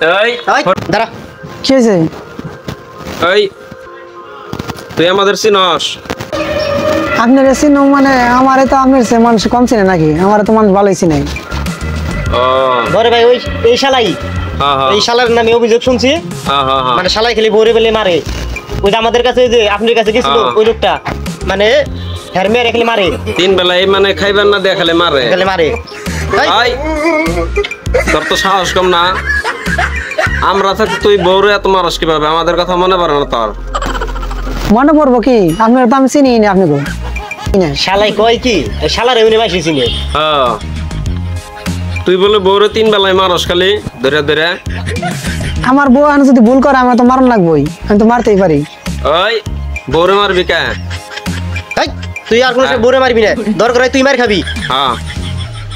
এই দাঁড়া কি হয়েছে? এই তুই আমাদের চিনস? আপনার চিনো মানে আমারে তো আপনার মানুষ কম চিনে নাকি? আমার তো মানুষ ভালোই চিনে। ও বরে ভাই ওই এই শালাই হ্যাঁ হ্যাঁ এই শালার নামে অভিযোগ শুনছি। হ্যাঁ হ্যাঁ মানে শালাই খালি বরে বেলে মারে। ওই যে আমাদের কাছে যে আপনার কাছে গেছিল ওই লোকটা মানে হেরমের খালি মারে। তিন বেলায় মানে খাইবার না দিয়ে খালি মারে। খালি মারে। এই তোর তো সাহস কম না। আমরা থাকতে তুই বউরে এত মারস কিভাবে? আমাদের কথা মনে পড়ে না তোর? মনে পড়বো কি? আপনার তো আমি চিনি না আপনাকে। শালাই কয় কি শালার এমনি মাসি চিনে। হ্যাঁ তুই বলে বউরে তিন বেলায় মারস খালি ধরে ধরে। আমার বউ এখন যদি ভুল করে আমার তো মারণ লাগবোই, আমি তো মারতেই পারি। ওই বউরে মারবি কে? তুই আর কোনো বউরে মারবি না, দরকার হয় তুই মার খাবি। হ্যাঁ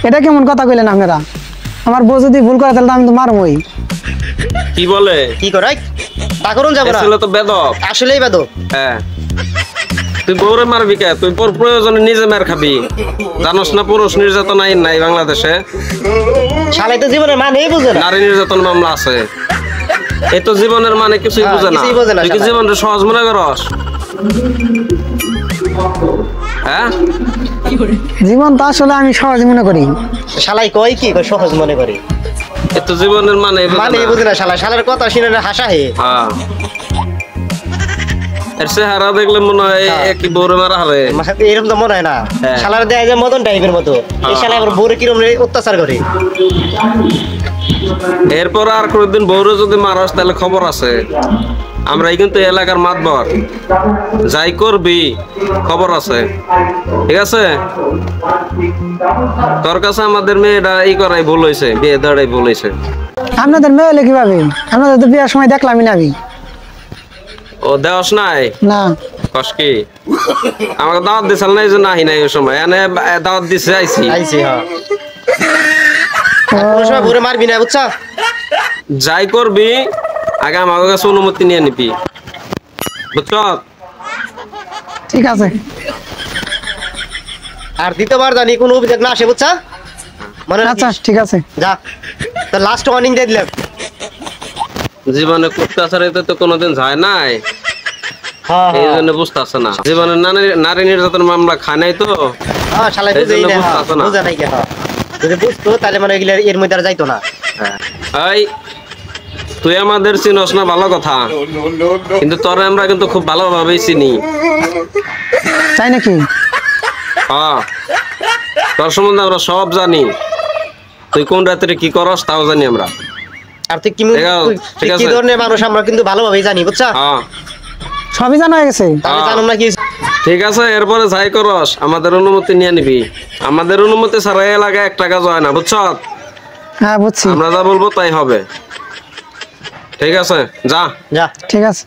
এটা কেমন কথা কইলেন আপনারা? আমার বউ যদি ভুল করে তাহলে তো আমি তো মারবই। কি বলে? কি করে তা করুন যাবো না? আসলে তো বেদব। আসলেই বেদব। হ্যাঁ তুই বউরে মারবি কে? তুই পর প্রয়োজনে নিজে মার খাবি। জানোস না পুরুষ নির্যাতন আইন নাই বাংলাদেশে? শালাই তো জীবনের মানেই বুঝে না। নারী নির্যাতন মামলা আছে। এই তো জীবনের মানে কিছুই বুঝে না। তুই কি জীবনটা সহজ মনে করস? হ্যাঁ জীবন তো আসলে আমি সহজ মনে করি। শালাই কয় কি সহজ মনে করে? এই তো জীবনের মানে বুঝে না। শালার কথা শুনে হাসা হে। হ্যাঁ এর চেহারা দেখলে মনে হয় কি বউরে মারা হবে। এরকম তো মনে হয় না। শালার দেয় যে মদন টাইপের মতো। এই শালা আবার বউরে কিরম অত্যাচার করে। এরপর আর কোনদিন বউরে যদি মারস তাহলে খবর আছে। আমরা কিন্তু এলাকার মাতবর, যাই করবি খবর আছে। ঠিক আছে? তোর কাছে আমাদের মেয়েটা এই করাই ভুল হয়েছে, বিয়ে দেওয়াই ভুল হয়েছে। আপনাদের মেয়ে হলে কিভাবে? আপনাদের তো বিয়ের সময় দেখলামই না আমি। ও দেওয়াস নাই না কস কি? আমাকে দাওয়াত দিছিল না, এই জন্য আহি নাই ওই সময়। এনে দাওয়াত দিছে আইছি। হ্যাঁ কোনো সময় বউরে মারবি না বুঝছা? যাই করবি আগে আমার কাছে অনুমতি নিয়ে নিবি, বুঝছ? ঠিক আছে। আর দ্বিতীয়বার জানি কোনো অভিযোগ না আসে বুঝছা? মানে আচ্ছা ঠিক আছে যা তো লাস্ট ওয়ার্নিং দিয়ে দিলাম। জীবনে অত্যাচারে তো কোনোদিন যায় নাই, এই জন্য বুঝতেছে না। জীবনে নারী নির্যাতন মামলা খায় নাই তো। হ্যাঁ শালাই বুঝেই না, বুঝে নাই কি? হ্যাঁ যদি বুঝতো তাহলে মানে এগুলো এর মধ্যে আর যাইতো না। এই তুই আমাদের চিনস না ভালো কথা, কিন্তু তোরে আমরা কিন্তু খুব ভালোভাবেই চিনি। তাই নাকি? হ্যাঁ তোর সম্বন্ধে আমরা সব জানি। তুই কোন রাত্রে কি করস তাও জানি আমরা। আর তুই কি ধরনের মানুষ আমরা কিন্তু ভালোভাবেই জানি বুঝছা? হ্যাঁ সবই জানা হয়ে গেছে। তাহলে জানুম না কি? ঠিক আছে, এরপরে যাই করস আমাদের অনুমতি নিয়ে নিবি। আমাদের অনুমতি ছাড়া এলাকায় 1 টাকা যায় না, বুঝছ? হ্যাঁ বুঝছি। আমরা যা বলবো তাই হবে। ঠিক আছে, যা যা। ঠিক আছে।